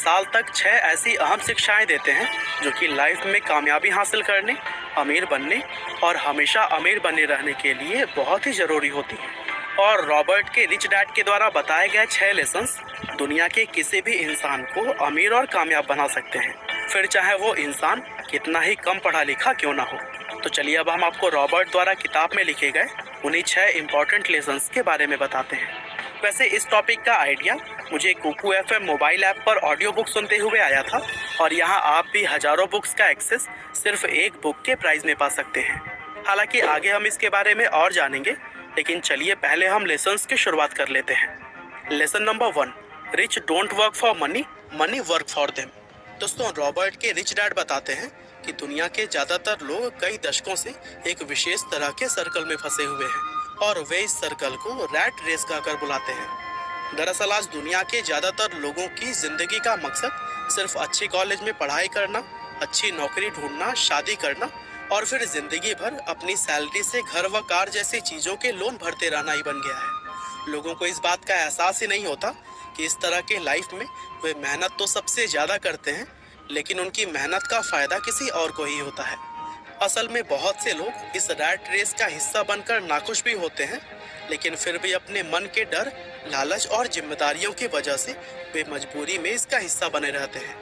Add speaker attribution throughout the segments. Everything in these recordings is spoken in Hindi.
Speaker 1: साल तक 6 ऐसी अहम शिक्षाएं देते हैं जो कि लाइफ में कामयाबी हासिल करने, अमीर बनने और हमेशा अमीर बने रहने के लिए बहुत ही ज़रूरी होती हैं। और रॉबर्ट के रिच डैड के द्वारा बताए गए 6 लेसन्स दुनिया के किसी भी इंसान को अमीर और कामयाब बना सकते हैं, फिर चाहे वो इंसान कितना ही कम पढ़ा लिखा क्यों ना हो। तो चलिए अब हम आपको रॉबर्ट द्वारा किताब में लिखे गए उन्हीं 6 इम्पॉर्टेंट लेसन्स के बारे में बताते हैं। वैसे इस टॉपिक का आइडिया मुझे कुकू एफएम मोबाइल ऐप पर ऑडियो बुक सुनते हुए आया था और यहाँ आप भी हजारों बुक्स का एक्सेस सिर्फ एक बुक के प्राइस में पा सकते हैं। हालांकि आगे हम इसके बारे में और जानेंगे, लेकिन चलिए पहले हम लेसन्स की शुरुआत कर लेते हैं। Lesson number 1, rich don't work for money, money work for them. दोस्तों, रॉबर्ट के रिच डैड बताते हैं कि दुनिया के ज़्यादातर लोग कई दशकों से एक विशेष तरह के सर्कल में फंसे हुए हैं और वे इस सर्कल को रैट रेस कहकर बुलाते हैं। दरअसल आज दुनिया के ज़्यादातर लोगों की ज़िंदगी का मकसद सिर्फ अच्छी कॉलेज में पढ़ाई करना, अच्छी नौकरी ढूंढना, शादी करना और फिर ज़िंदगी भर अपनी सैलरी से घर व कार जैसी चीज़ों के लोन भरते रहना ही बन गया है। लोगों को इस बात का एहसास ही नहीं होता कि इस तरह के लाइफ में वे मेहनत तो सबसे ज़्यादा करते हैं, लेकिन उनकी मेहनत का फ़ायदा किसी और को ही होता है। असल में बहुत से लोग इस रैट रेस का हिस्सा बनकर नाखुश भी होते हैं, लेकिन फिर भी अपने मन के डर, लालच और जिम्मेदारियों की वजह से वे मजबूरी में इसका हिस्सा बने रहते हैं।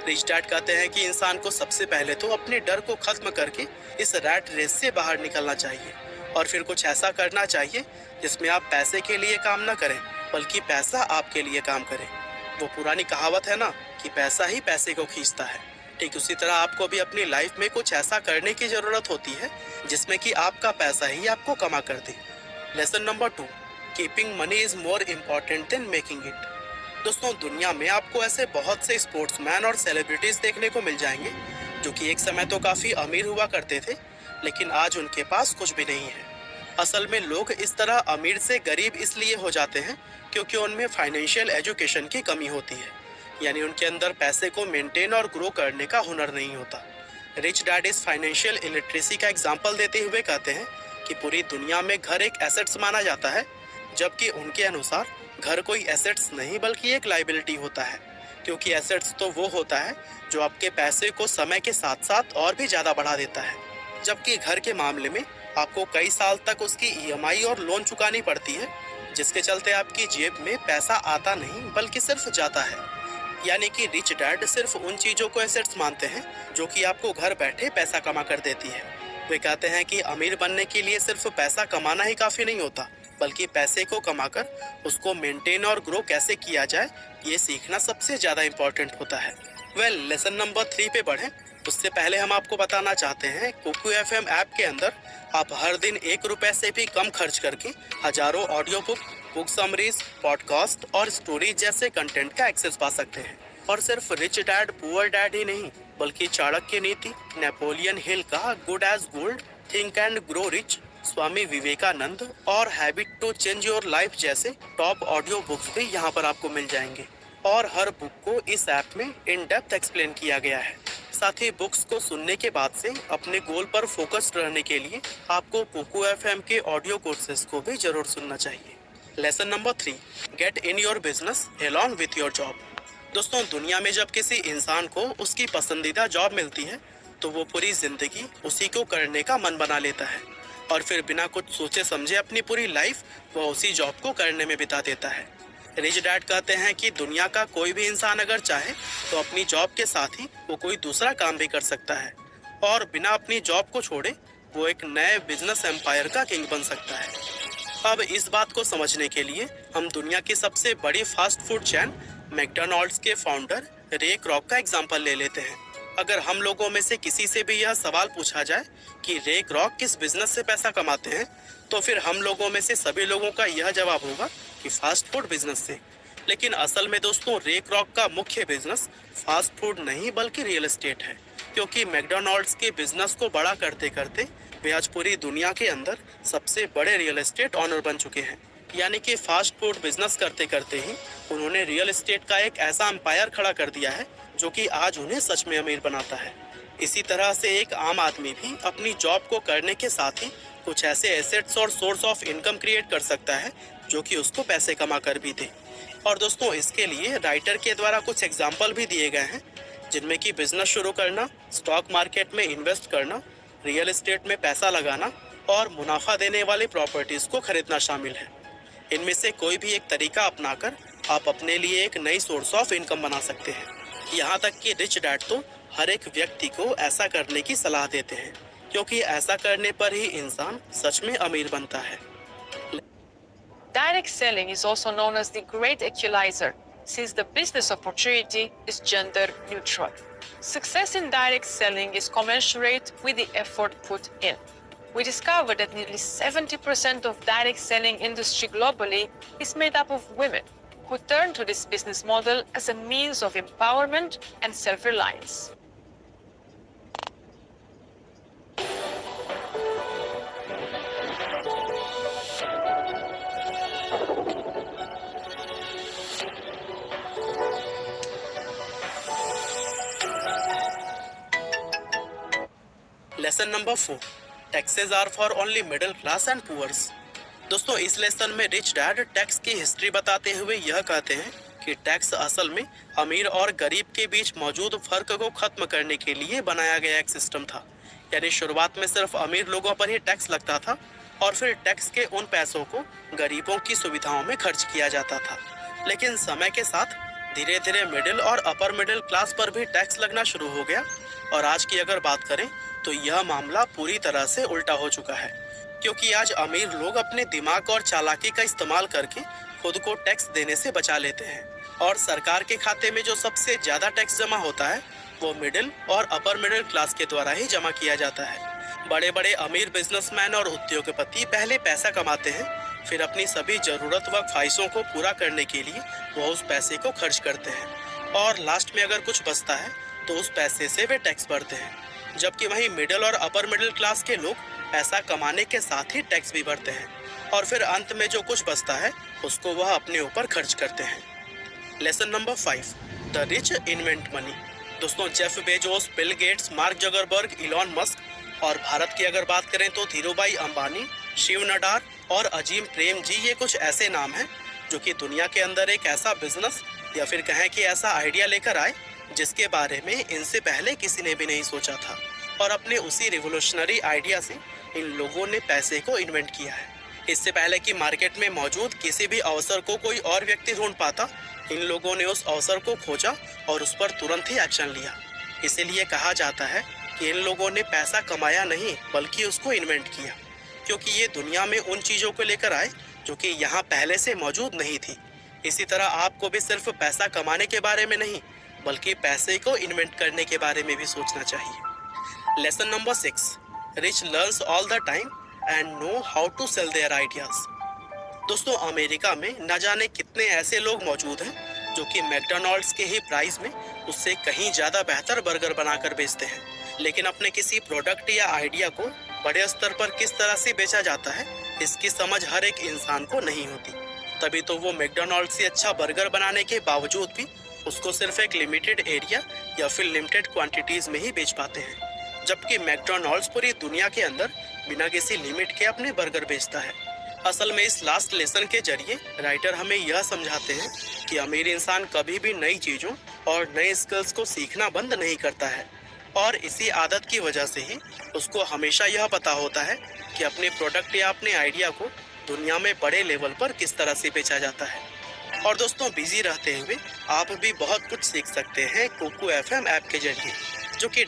Speaker 1: रिच डैड कहते हैं कि इंसान को सबसे पहले तो अपने डर को खत्म करके इस रैट रेस से बाहर निकलना चाहिए और फिर कुछ ऐसा करना चाहिए जिसमें आप पैसे के लिए काम न करें, बल्कि पैसा आपके लिए काम करे। वो पुरानी कहावत है ना कि पैसा ही पैसे को खींचता है। ठीक उसी तरह आपको भी अपनी लाइफ में कुछ ऐसा करने की ज़रूरत होती है जिसमें कि आपका पैसा ही आपको कमा कर दे। Lesson number 2, keeping money is more important than making it. दोस्तों, दुनिया में आपको ऐसे बहुत से स्पोर्ट्समैन और सेलिब्रिटीज़ देखने को मिल जाएंगे जो कि एक समय तो काफ़ी अमीर हुआ करते थे, लेकिन आज उनके पास कुछ भी नहीं है। असल में लोग इस तरह अमीर से गरीब इसलिए हो जाते हैं क्योंकि उनमें फाइनेंशियल एजुकेशन की कमी होती है, यानी उनके अंदर पैसे को मेंटेन और ग्रो करने का हुनर नहीं होता। रिच डैड इस फाइनेंशियल इलिटरेसी का एग्जाम्पल देते हुए कहते हैं कि पूरी दुनिया में घर एक एसेट्स माना जाता है, जबकि उनके अनुसार घर कोई एसेट्स नहीं बल्कि एक लाइबिलिटी होता है, क्योंकि एसेट्स तो वो होता है जो आपके पैसे को समय के साथ साथ और भी ज़्यादा बढ़ा देता है, जबकि घर के मामले में आपको कई साल तक उसकी ईएमआई और लोन चुकानी पड़ती है, जिसके चलते आपकी जेब में पैसा आता नहीं बल्कि सिर्फ जाता है। यानी कि रिच डैड सिर्फ उन चीज़ों को एसेट्स मानते हैं जो कि आपको घर बैठे पैसा कमा कर देती है। वे कहते हैं कि अमीर बनने के लिए सिर्फ पैसा कमाना ही काफ़ी नहीं होता, बल्कि पैसे को कमाकर उसको मेंटेन और ग्रो कैसे किया जाए ये सीखना सबसे ज़्यादा इम्पोर्टेंट होता है। लेसन नंबर 3 पे बढ़ें उससे पहले हम आपको बताना चाहते हैं कुकू एफएम ऐप के अंदर आप हर दिन 1 रुपए से भी कम खर्च करके हजारों ऑडियो बुक समरीज, पॉडकास्ट और स्टोरीज जैसे कंटेंट का एक्सेस पा सकते हैं। और सिर्फ रिच डैड पुअर डैड ही नहीं, बल्कि चाणक्य नीति, नेपोलियन हिल का good as gold, think and grow rich, Swami Vivekananda और habit to change your life जैसे टॉप ऑडियो बुक्स भी यहाँ पर आपको मिल जाएंगे। और हर बुक को इस ऐप में इन डेप्थ एक्सप्लेन किया गया है। साथ ही बुक्स को सुनने के बाद से अपने गोल पर फोकस्ड रहने के लिए आपको कुकू एफएम के ऑडियो कोर्सेज को भी जरूर सुनना चाहिए। Lesson number 3, get in your business along with your job. दोस्तों, दुनिया में जब किसी इंसान को उसकी पसंदीदा जॉब मिलती है तो वो पूरी जिंदगी उसी को करने का मन बना लेता है और फिर बिना कुछ सोचे समझे अपनी पूरी लाइफ वो उसी जॉब को करने में बिता देता है। रिच डैड कहते हैं कि दुनिया का कोई भी इंसान अगर चाहे तो अपनी जॉब के साथ ही वो कोई दूसरा काम भी कर सकता है और बिना अपनी जॉब को छोड़े वो एक नए बिजनेस एम्पायर का किंग बन सकता है। अब इस बात को समझने के लिए हम दुनिया की सबसे बड़ी फास्ट फूड चेन मैकडॉनल्ड्स के फाउंडर रे क्रॉक का एग्जाम्पल ले लेते हैं। अगर हम लोगों में से किसी से भी यह सवाल पूछा जाए कि रे क्रॉक किस बिजनेस से पैसा कमाते हैं, तो फिर हम लोगों में से सभी लोगों का यह जवाब होगा कि फास्ट फूड बिजनेस से। लेकिन असल में दोस्तों, रे क्रॉक का मुख्य बिजनेस फास्ट फूड नहीं बल्कि रियल एस्टेट है, क्योंकि मैकडॉनल्ड्स के बिजनेस को बड़ा करते करते वे आज पूरी दुनिया के अंदर सबसे बड़े रियल एस्टेट ऑनर बन चुके हैं। यानी कि फास्ट फूड बिजनेस करते करते ही उन्होंने रियल एस्टेट का एक ऐसा एम्पायर खड़ा कर दिया है जो कि आज उन्हें सच में अमीर बनाता है। इसी तरह से एक आम आदमी भी अपनी जॉब को करने के साथ ही कुछ ऐसे एसेट्स और सोर्स ऑफ इनकम क्रिएट कर सकता है जो कि उसको पैसे कमा कर भी दे। और दोस्तों इसके लिए राइटर के द्वारा कुछ एग्जाम्पल भी दिए गए हैं, जिनमें कि बिजनेस शुरू करना, स्टॉक मार्केट में इन्वेस्ट करना, रियल एस्टेट में पैसा लगाना और मुनाफा देने वाली प्रॉपर्टीज को खरीदना शामिल है। इनमें से कोई भी एक तरीका अपनाकर आप अपने लिए एक नई सोर्स ऑफ इनकम बना सकते हैं। यहाँ तक कि रिच डैड तो हर एक व्यक्ति को ऐसा करने की सलाह देते हैं, क्योंकि ऐसा करने पर ही इंसान सच में अमीर बनता है।
Speaker 2: Direct selling is also known as the great equalizer, since the business opportunity is gender neutral. Success in direct selling is commensurate with the effort put in. We discovered that nearly 70% of direct selling industry globally is made up of women who turn to this business model as a means of empowerment and self-reliance.
Speaker 1: Lesson number 4, taxes are for only middle class and poors. दोस्तों इस लेसन में रिच डैड टैक्स की हिस्ट्री बताते हुए यह कहते हैं कि टैक्स असल में अमीर और गरीब के बीच मौजूद फर्क को खत्म करने के लिए बनाया गया एक सिस्टम था। यानी शुरुआत में सिर्फ अमीर लोगों पर ही टैक्स लगता था और फिर टैक्स के उन पैसों को गरीबों की सुविधाओं में खर्च किया जाता था। लेकिन समय के साथ धीरे धीरे मिडिल और अपर मिडिल क्लास पर भी टैक्स लगना शुरू हो गया और आज की अगर बात करें तो यह मामला पूरी तरह से उल्टा हो चुका है, क्योंकि आज अमीर लोग अपने दिमाग और चालाकी का इस्तेमाल करके खुद को टैक्स देने से बचा लेते हैं और सरकार के खाते में जो सबसे ज्यादा टैक्स जमा होता है वो मिडिल और अपर मिडिल क्लास के द्वारा ही जमा किया जाता है। बड़े बड़े अमीर बिजनेसमैन और उद्योगपति पहले पैसा कमाते हैं, फिर अपनी सभी जरूरत व ख्वाहिशों को पूरा करने के लिए वो उस पैसे को खर्च करते हैं और लास्ट में अगर कुछ बचता है तो उस पैसे से वे टैक्स भरते हैं। जबकि वहीं मिडिल और अपर मिडिल क्लास के लोग पैसा कमाने के साथ ही टैक्स भी भरते हैं और फिर अंत में जो कुछ बचता है उसको वह अपने ऊपर खर्च करते हैं। Lesson number 5, the rich invest money. दोस्तों Jeff Bezos, Bill Gates, Mark Zuckerberg, Elon Musk और भारत की अगर बात करें तो धीरूभाई अंबानी, शिव नडार और अजीम प्रेम जी, ये कुछ ऐसे नाम हैं जो कि दुनिया के अंदर एक ऐसा बिजनेस या फिर कहें कि ऐसा आइडिया लेकर आए जिसके बारे में इनसे पहले किसी ने भी नहीं सोचा था और अपने उसी रिवोल्यूशनरी आइडिया से इन लोगों ने पैसे को इन्वेंट किया है। इससे पहले कि मार्केट में मौजूद किसी भी अवसर को कोई और व्यक्ति ढूंढ पाता, इन लोगों ने उस अवसर को खोजा और उस पर तुरंत ही एक्शन लिया। इसीलिए कहा जाता है कि इन लोगों ने पैसा कमाया नहीं बल्कि उसको इन्वेंट किया, क्योंकि ये दुनिया में उन चीज़ों को लेकर आए जो कि यहाँ पहले से मौजूद नहीं थी। इसी तरह आपको भी सिर्फ पैसा कमाने के बारे में नहीं बल्कि पैसे को इन्वेंट करने के बारे में भी सोचना चाहिए। Lesson number 6, rich learns all the time and know how to sell their ideas. दोस्तों अमेरिका में न जाने कितने ऐसे लोग मौजूद हैं जो कि मैकडॉनल्ड्स के ही प्राइस में उससे कहीं ज़्यादा बेहतर बर्गर बनाकर बेचते हैं, लेकिन अपने किसी प्रोडक्ट या आइडिया को बड़े स्तर पर किस तरह से बेचा जाता है इसकी समझ हर एक इंसान को नहीं होती। तभी तो वो मैकडॉनल्ड्स से अच्छा बर्गर बनाने के बावजूद भी उसको सिर्फ एक लिमिटेड एरिया या फिर लिमिटेड क्वांटिटीज में ही बेच पाते हैं, जबकि मैकडॉनल्ड्स पूरी दुनिया के अंदर बिना किसी लिमिट के अपने बर्गर बेचता है। असल में इस लास्ट लेसन के जरिए राइटर हमें यह समझाते हैं कि अमीर इंसान कभी भी नई चीज़ों और नए स्किल्स को सीखना बंद नहीं करता है और इसी आदत की वजह से ही उसको हमेशा यह पता होता है कि अपने प्रोडक्ट या अपने आइडिया को दुनिया में बड़े लेवल पर किस तरह से बेचा जाता है। और दोस्तों बिजी रहते हुए आप भी बहुत कुछ सीख सकते हैं कुकू FM ऐप के जरिए, जो कि